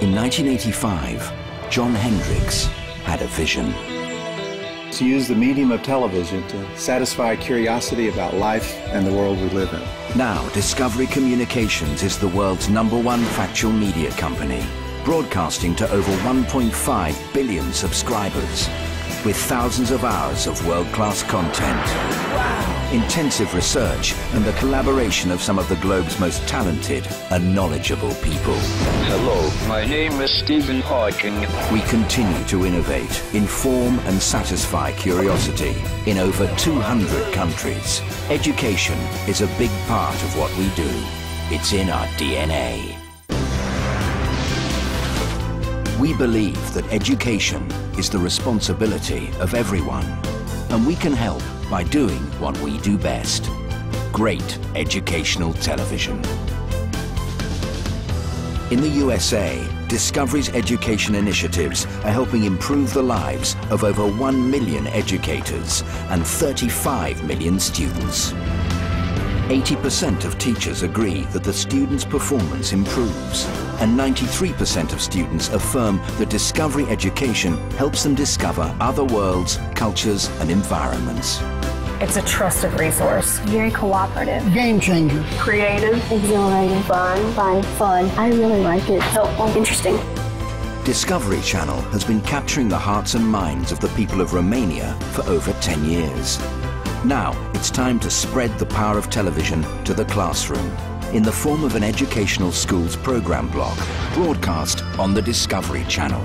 In 1985, John Hendricks had a vision. To use the medium of television to satisfy curiosity about life and the world we live in. Now, Discovery Communications is the world's #1 factual media company, broadcasting to over 1.5 billion subscribers, with thousands of hours of world-class content, intensive research, and the collaboration of some of the globe's most talented and knowledgeable people. Hello, my name is Stephen Hawking. We continue to innovate, inform, and satisfy curiosity in over 200 countries. Education is a big part of what we do. It's in our DNA. We believe that education is the responsibility of everyone, and we can help by doing what we do best: great educational television. In the USA, Discovery's education initiatives are helping improve the lives of over 1 million educators and 35 million students. 80% of teachers agree that the students' performance improves, and 93% of students affirm that Discovery Education helps them discover other worlds, cultures, and environments. It's a trusted resource. Very cooperative. Game changer. Creative. Exhilarating. Fun. I really like it. Helpful. Interesting. Discovery Channel has been capturing the hearts and minds of the people of Romania for over 10 years. Now, it's time to spread the power of television to the classroom in the form of an educational schools program block broadcast on the Discovery Channel.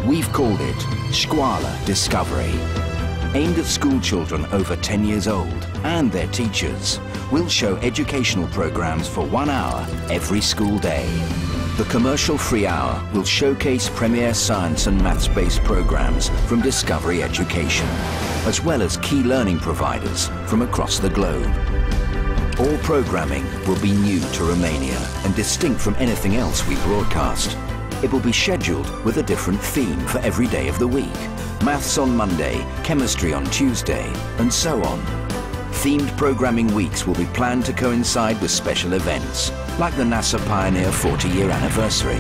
We've called it Școala Discovery. Aimed at school children over 10 years old and their teachers, we'll show educational programs for 1 hour every school day. The commercial-free hour will showcase premier science and maths-based programs from Discovery Education, as well as key learning providers from across the globe. All programming will be new to Romania and distinct from anything else we broadcast. It will be scheduled with a different theme for every day of the week. Maths on Monday, chemistry on Tuesday, and so on. Themed programming weeks will be planned to coincide with special events, like the NASA Pioneer 40-year anniversary.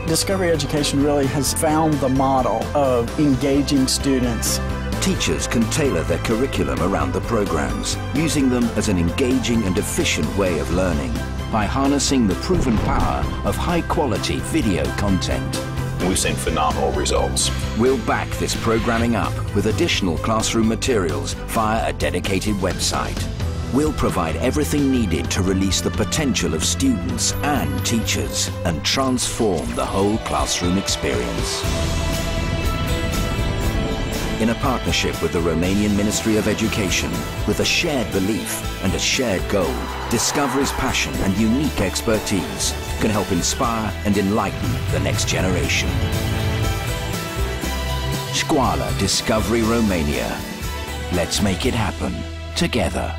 Discovery Education really has found the model of engaging students. Teachers can tailor their curriculum around the programs, using them as an engaging and efficient way of learning by harnessing the proven power of high-quality video content. We've seen phenomenal results. We'll back this programming up with additional classroom materials via a dedicated website. We'll provide everything needed to release the potential of students and teachers and transform the whole classroom experience. In a partnership with the Romanian Ministry of Education, with a shared belief and a shared goal, Discovery's passion and unique expertise can help inspire and enlighten the next generation. Școala Discovery Romania. Let's make it happen together.